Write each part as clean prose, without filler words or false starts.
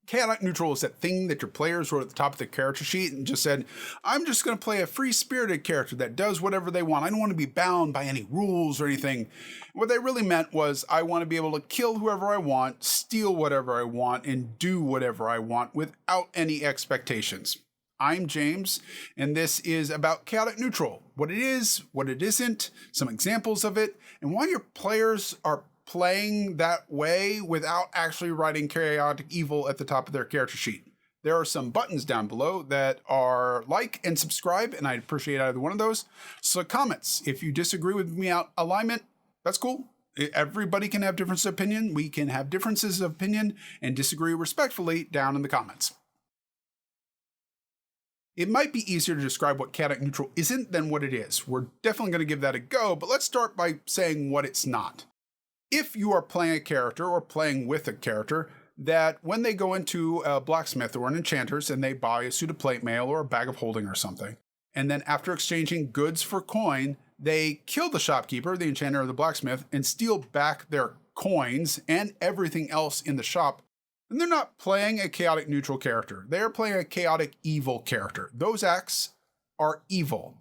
Chaotic neutral is that thing that your players wrote at the top of the character sheet and just said, I'm just going to play a free-spirited character that does whatever they want. I don't want to be bound by any rules or anything. What they really meant was, I want to be able to kill whoever I want, steal whatever I want, and do whatever I want without any expectations. I'm James, and this is about chaotic neutral. What it is, what it isn't, some examples of it, and why your players are playing that way without actually writing chaotic evil at the top of their character sheet. There are some buttons down below that are like and subscribe, and I'd appreciate either one of those. So comments, if you disagree with me out alignment, that's cool. Everybody can have different opinion. We can have differences of opinion and disagree respectfully down in the comments. It might be easier to describe what chaotic neutral isn't than what it is. We're definitely going to give that a go, but let's start by saying what it's not. If you are playing a character or playing with a character that when they go into a blacksmith or an enchanter's and they buy a suit of plate mail or a bag of holding or something, and then after exchanging goods for coin, they kill the shopkeeper, the enchanter or the blacksmith, and steal back their coins and everything else in the shop, then they're not playing a chaotic neutral character. They're playing a chaotic evil character. Those acts are evil.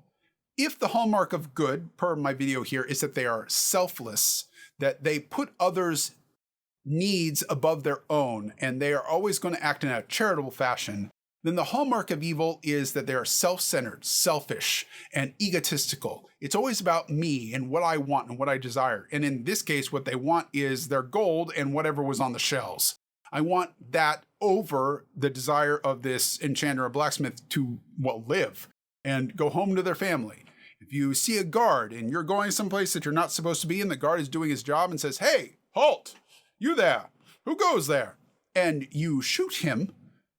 If the hallmark of good, per my video here, is that they are selfless, that they put others' needs above their own, and they are always going to act in a charitable fashion, then the hallmark of evil is that they are self-centered, selfish, and egotistical. It's always about me and what I want and what I desire. And in this case, what they want is their gold and whatever was on the shelves. I want that over the desire of this enchanter or blacksmith to, well, live and go home to their family. If you see a guard and you're going someplace that you're not supposed to be and the guard is doing his job and says, hey, halt, you there, who goes there? And you shoot him,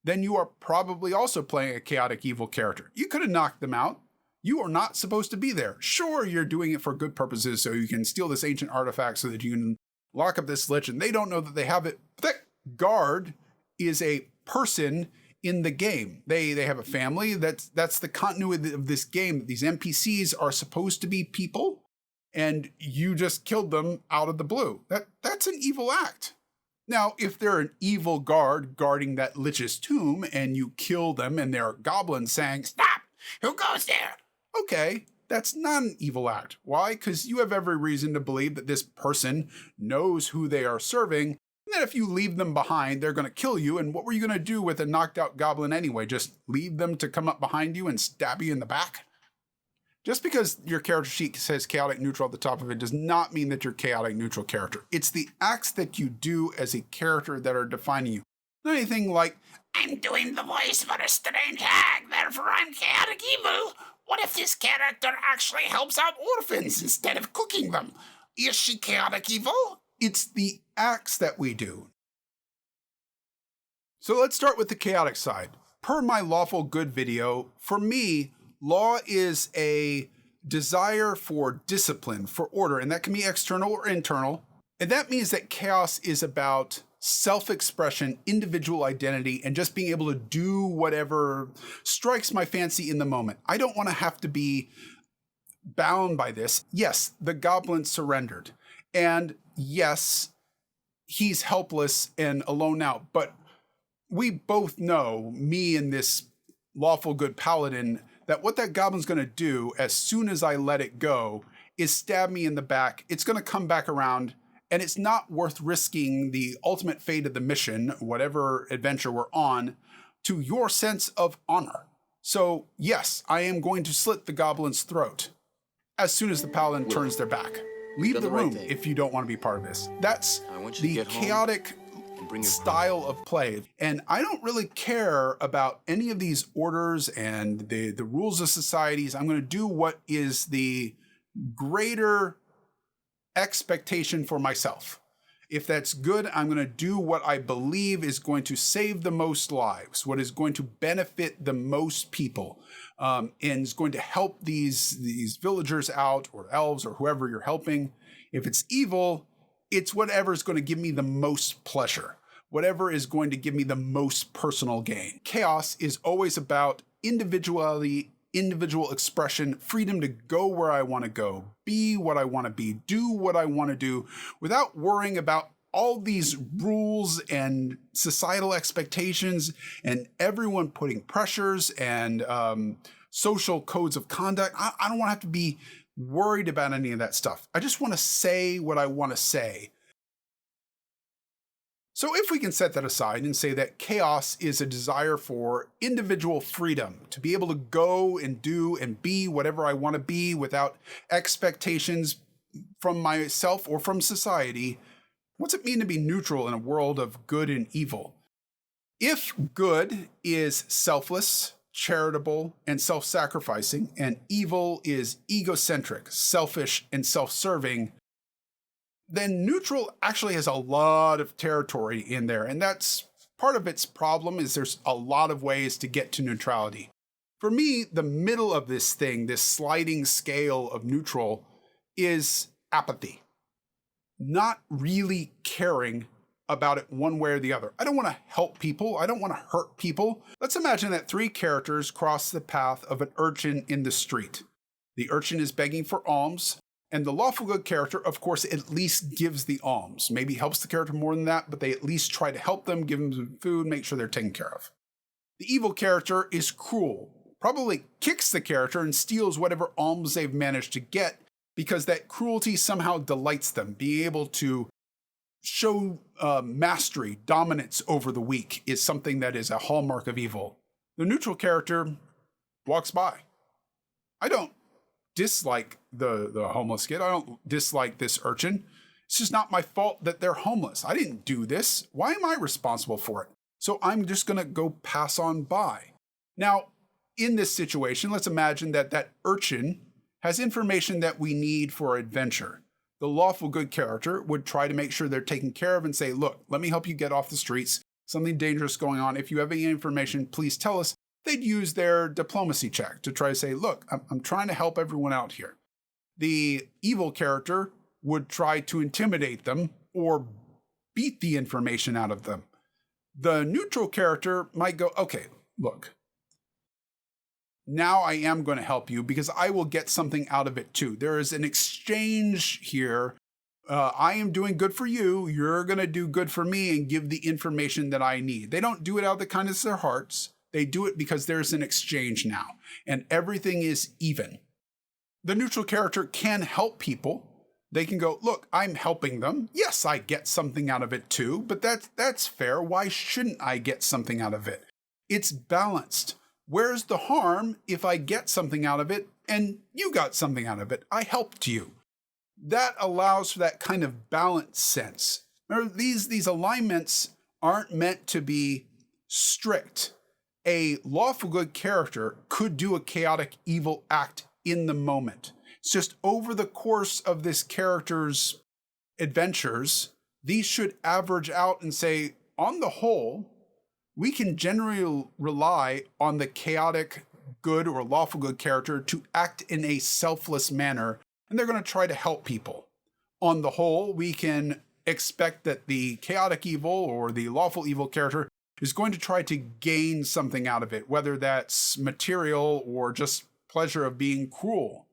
then you are probably also playing a chaotic evil character. You could have knocked them out. You are not supposed to be there. Sure, you're doing it for good purposes so you can steal this ancient artifact so that you can lock up this lich and they don't know that they have it. But that guard is a person in the game. They have a family. That's the continuity of this game. These NPCs are supposed to be people, and you just killed them out of the blue. That's an evil act. Now, if they're an evil guard guarding that lich's tomb, and you kill them, and they're goblins saying, "Stop! Who goes there?" Okay, that's not an evil act. Why? Because you have every reason to believe that this person knows who they are serving. And that if you leave them behind, they're going to kill you. And what were you going to do with a knocked out goblin anyway? Just leave them to come up behind you and stab you in the back? Just because your character sheet says chaotic neutral at the top of it does not mean that you're a chaotic neutral character. It's the acts that you do as a character that are defining you. Not anything like, I'm doing the voice for a strange hag, therefore I'm chaotic evil. What if this character actually helps out orphans instead of cooking them? Is she chaotic evil? It's the acts that we do. So let's start with the chaotic side. Per my lawful good video, for me, law is a desire for discipline, for order, and that can be external or internal. And that means that chaos is about self-expression, individual identity, and just being able to do whatever strikes my fancy in the moment. I don't want to have to be bound by this. Yes, the goblin surrendered. And yes, he's helpless and alone now, but we both know, me and this lawful good paladin, that what that goblin's going to do as soon as I let it go is stab me in the back. It's going to come back around, and it's not worth risking the ultimate fate of the mission, whatever adventure we're on, to your sense of honor. So yes, I am going to slit the goblin's throat as soon as the paladin turns their back. Leave the room if you don't want to be part of this. That's the chaotic style of play. And I don't really care about any of these orders and the rules of societies. I'm going to do what is the greater expectation for myself. If that's good, I'm going to do what I believe is going to save the most lives, what is going to benefit the most people, and is going to help these villagers out, or elves, or whoever you're helping. If it's evil, it's whatever is going to give me the most pleasure, whatever is going to give me the most personal gain. Chaos is always about individuality, individual expression, freedom to go where I want to go, be what I want to be, do what I want to do, without worrying about all these rules and societal expectations and everyone putting pressures and social codes of conduct. I don't want to have to be worried about any of that stuff. I just want to say what I want to say. So if we can set that aside and say that chaos is a desire for individual freedom, to be able to go and do and be whatever I want to be without expectations from myself or from society, what's it mean to be neutral in a world of good and evil? If good is selfless, charitable, and self-sacrificing, and evil is egocentric, selfish, and self-serving, then neutral actually has a lot of territory in there. And that's part of its problem, is there's a lot of ways to get to neutrality. For me, the middle of this thing, this sliding scale of neutral, is apathy. Not really caring about it one way or the other. I don't want to help people. I don't want to hurt people. Let's imagine that 3 characters cross the path of an urchin in the street. The urchin is begging for alms, and the lawful good character, of course, at least gives the alms. Maybe helps the character more than that, but they at least try to help them, give them some food, make sure they're taken care of. The evil character is cruel, probably kicks the character and steals whatever alms they've managed to get, because that cruelty somehow delights them. Being able to show mastery, dominance over the weak is something that is a hallmark of evil. The neutral character walks by. I don't dislike the homeless kid. I don't dislike this urchin. It's just not my fault that they're homeless. I didn't do this. Why am I responsible for it? So I'm just going to go pass on by. Now, in this situation, let's imagine that that urchin has information that we need for adventure. The lawful good character would try to make sure they're taken care of and say, look, let me help you get off the streets. Something dangerous going on. If you have any information, please tell us. They'd use their diplomacy check to try to say, look, I'm trying to help everyone out here. The evil character would try to intimidate them or beat the information out of them. The neutral character might go, okay, look, now I am going to help you because I will get something out of it too. There is an exchange here. I am doing good for you. You're going to do good for me and give the information that I need. They don't do it out of the kindness of their hearts. They do it because there's an exchange now and everything is even. The neutral character can help people. They can go, look, I'm helping them. Yes, I get something out of it too, but that's fair. Why shouldn't I get something out of it? It's balanced. Where's the harm if I get something out of it and you got something out of it? I helped you. That allows for that kind of balance sense. Remember, these alignments aren't meant to be strict. A lawful good character could do a chaotic evil act in the moment. It's just over the course of this character's adventures, these should average out and say, on the whole, we can generally rely on the chaotic good or lawful good character to act in a selfless manner, and they're going to try to help people. On the whole, we can expect that the chaotic evil or the lawful evil character is going to try to gain something out of it, whether that's material or just pleasure of being cruel.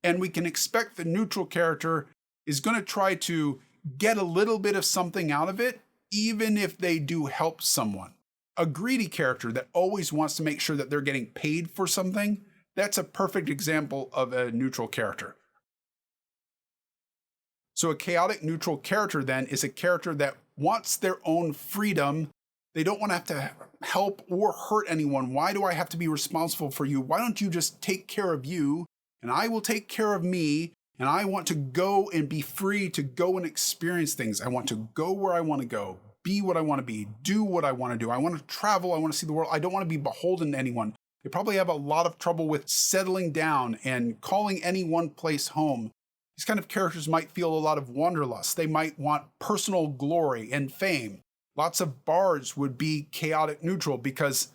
And we can expect the neutral character is going to try to get a little bit of something out of it, even if they do help someone. A greedy character that always wants to make sure that they're getting paid for something, that's a perfect example of a neutral character. So a chaotic neutral character then is a character that wants their own freedom. They don't want to have to help or hurt anyone. Why do I have to be responsible for you? Why don't you just take care of you and I will take care of me? And I want to go and be free to go and experience things. I want to go where I want to go, be what I want to be, do what I want to do. I want to travel. I want to see the world. I don't want to be beholden to anyone. They probably have a lot of trouble with settling down and calling any one place home. These kind of characters might feel a lot of wanderlust. They might want personal glory and fame. Lots of bards would be chaotic neutral because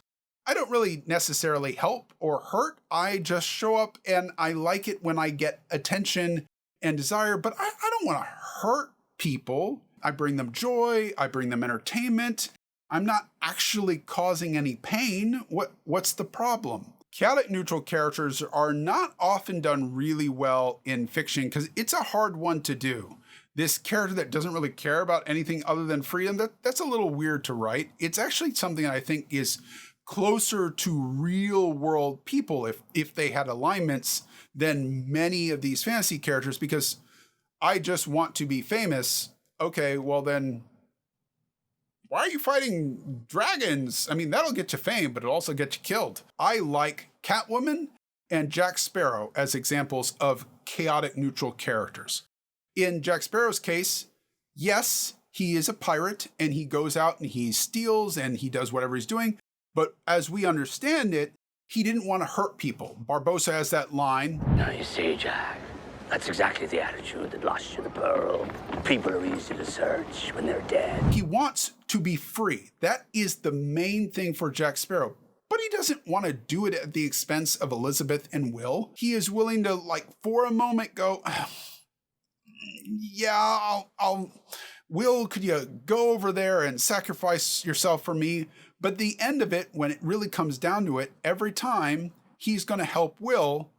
I don't really necessarily help or hurt. I just show up and I like it when I get attention and desire, but I don't want to hurt people. I bring them joy. I bring them entertainment. I'm not actually causing any pain. What's the problem? Chaotic neutral characters are not often done really well in fiction because it's a hard one to do. this character that doesn't really care about anything other than freedom, that's a little weird to write. It's actually something I think is closer to real world people if they had alignments than many of these fantasy characters, because I just want to be famous. Okay, well then, why are you fighting dragons? I mean, that'll get you fame, but it'll also get you killed. I like Catwoman and Jack Sparrow as examples of chaotic neutral characters. In Jack Sparrow's case, yes, he is a pirate and he goes out and he steals and he does whatever he's doing. But as we understand it, he didn't want to hurt people. Barbossa has that line. Now you see, Jack, that's exactly the attitude that lost you the pearl. People are easy to search when they're dead. He wants to be free. That is the main thing for Jack Sparrow. But he doesn't want to do it at the expense of Elizabeth and Will. He is willing to, like, for a moment go, yeah, I'll Will, could you go over there and sacrifice yourself for me? But the end of it, when it really comes down to it, every time he's going to help Will,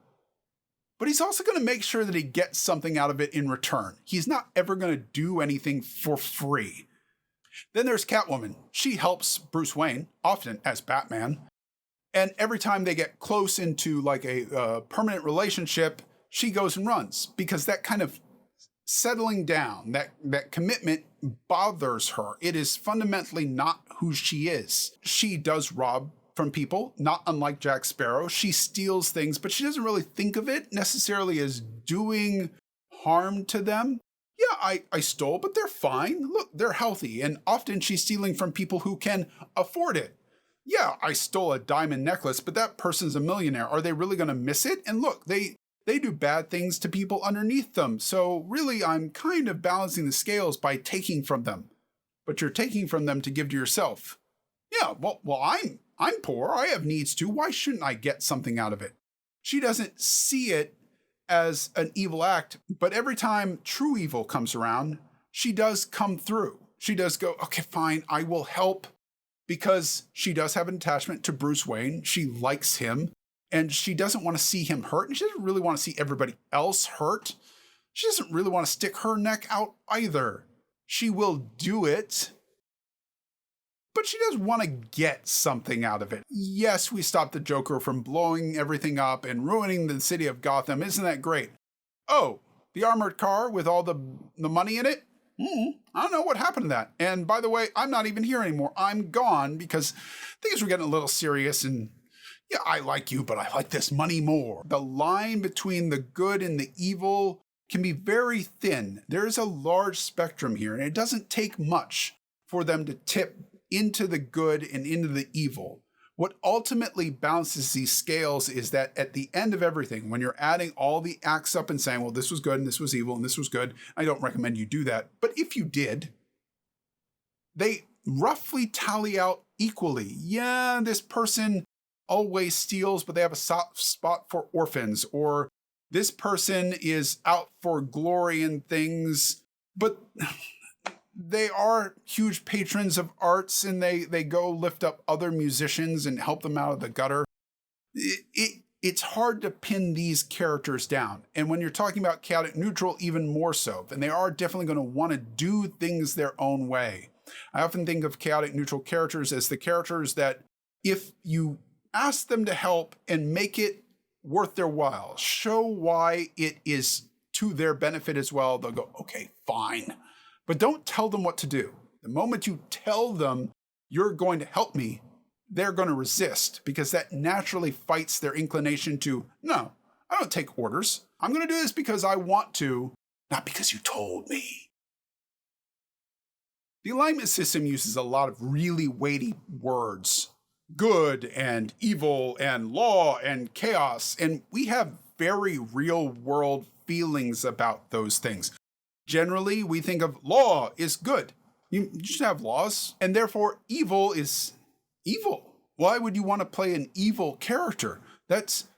but he's also going to make sure that he gets something out of it in return. He's not ever going to do anything for free. Then there's Catwoman. She helps Bruce Wayne, often as Batman. And every time they get close into like a permanent relationship, she goes and runs, because that kind of settling down, that commitment bothers her. It is fundamentally not who she is. She does rob from people, not unlike Jack Sparrow. She steals things, but she doesn't really think of it necessarily as doing harm to them. Yeah, I stole, but they're fine. Look, they're healthy. And often she's stealing from people who can afford it. Yeah, I stole a diamond necklace, but that person's a millionaire. Are they really going to miss it? And look, they do bad things to people underneath them. So really, I'm kind of balancing the scales by taking from them. But you're taking from them to give to yourself. Yeah, well, I'm poor. I have needs too. Why shouldn't I get something out of it? She doesn't see it as an evil act, but every time true evil comes around, she does come through. She does go, okay, fine, I will help, because she does have an attachment to Bruce Wayne. She likes him, and she doesn't want to see him hurt, and she doesn't really want to see everybody else hurt. She doesn't really want to stick her neck out either. She will do it, but she does want to get something out of it. Yes, we stopped the Joker from blowing everything up and ruining the city of Gotham. Isn't that great? Oh, the armored car with all the money in it? I don't know what happened to that. And by the way, I'm not even here anymore. I'm gone because things were getting a little serious, and yeah, I like you, but I like this money more. The line between the good and the evil can be very thin. There's a large spectrum here, and it doesn't take much for them to tip into the good and into the evil. What ultimately balances these scales is that at the end of everything, when you're adding all the acts up and saying, well, this was good and this was evil and this was good, I don't recommend you do that. But if you did, they roughly tally out equally. Yeah, this person always steals, but they have a soft spot for orphans, or this person is out for glory and things, but they are huge patrons of arts, and they go lift up other musicians and help them out of the gutter. It's hard to pin these characters down. And when you're talking about chaotic neutral, even more so. And they are definitely going to want to do things their own way. I often think of chaotic neutral characters as the characters that if you ask them to help and make it worth their while, show why it is to their benefit as well, they'll go, okay, fine. But don't tell them what to do. The moment you tell them you're going to help me, they're going to resist, because that naturally fights their inclination to, no, I don't take orders. I'm going to do this because I want to, not because you told me. The alignment system uses a lot of really weighty words. Good and evil and law and chaos. And we have very real world feelings about those things. Generally, we think of law is good. You should have laws, and therefore evil is evil. Why would you want to play an evil character? That's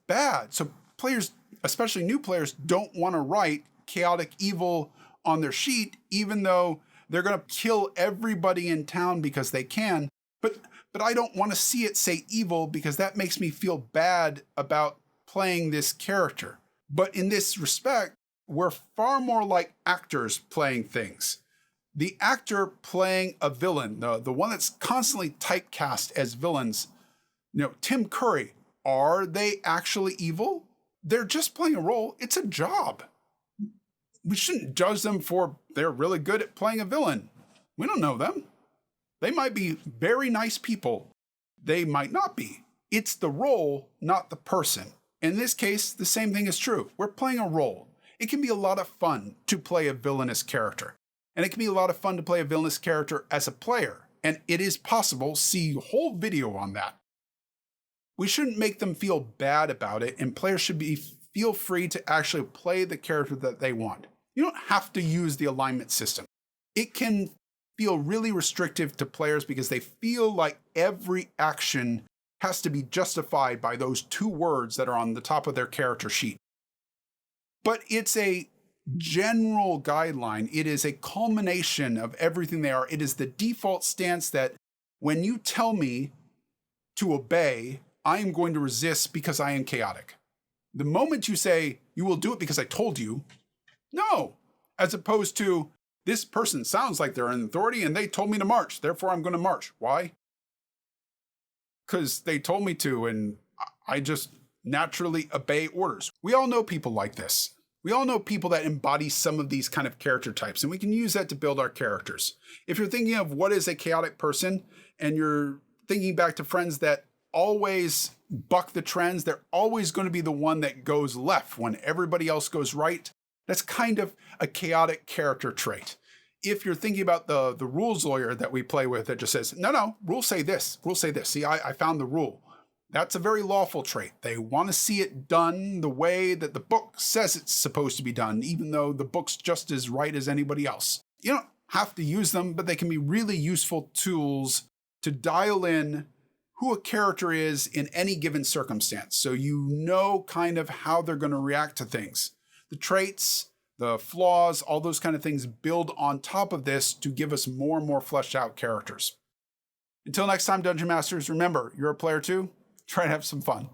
bad. So players, especially new players, don't want to write chaotic evil on their sheet, even though they're going to kill everybody in town because they can. But I don't want to see it say evil, because that makes me feel bad about playing this character. But in this respect, we're far more like actors playing things. The actor playing a villain, the one that's constantly typecast as villains, Tim Curry, are they actually evil? They're just playing a role. It's a job. We shouldn't judge them for they're really good at playing a villain. We don't know them. They might be very nice people. They might not be. It's the role, not the person. In this case, the same thing is true. We're playing a role. It can be a lot of fun to play a villainous character. And it can be a lot of fun to play a villainous character as a player. And it is possible. See a whole video on that. We shouldn't make them feel bad about it, and players should feel free to actually play the character that they want. You don't have to use the alignment system. It can feel really restrictive to players because they feel like every action has to be justified by those 2 words that are on the top of their character sheet. But it's a general guideline. It is a culmination of everything they are. It is the default stance that when you tell me to obey, I am going to resist because I am chaotic. The moment you say, you will do it because I told you, no. As opposed to, this person sounds like they're in authority and they told me to march, therefore I'm going to march. Why? Because they told me to, and I just naturally obey orders. We all know people like this. We all know people that embody some of these kind of character types, and we can use that to build our characters. If you're thinking of what is a chaotic person, and you're thinking back to friends that always buck the trends, they're always going to be the one that goes left when everybody else goes right. That's kind of a chaotic character trait. If you're thinking about the rules lawyer that we play with that just says, no, rules say this, rules say this. See, I found the rule. That's a very lawful trait. They want to see it done the way that the book says it's supposed to be done, even though the book's just as right as anybody else. You don't have to use them, but they can be really useful tools to dial in who a character is in any given circumstance. So you know kind of how they're going to react to things. The traits, the flaws, all those kind of things build on top of this to give us more and more fleshed out characters. Until next time, Dungeon Masters, remember, you're a player too. Try to have some fun.